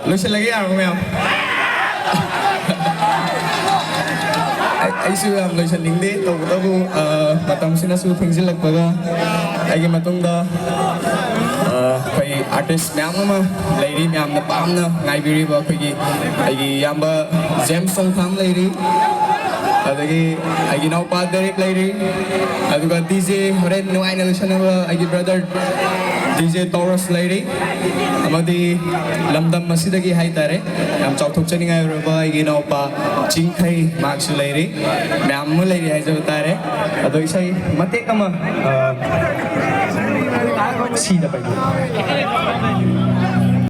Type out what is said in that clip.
Lucy lagi ya, Romeo. Ai su am Lucy ningde, tahu matam sina su thingsi lagpaga. Ai matung da, koi artist myam ma, lady myam na pam na, ngai biri ba koi ai yamba gem song tham lady. Adagi ai nau pa Derek lady. Aduga DJ horen nuai na Lucy na ba ai brother DJ Taurus lady. Amadi lamdam masidagi hai tare am chauthok chani ngai roba igi no pa chingkhai maksu leiri myam mu leiri hai jo tare ado isai mate kama si da pai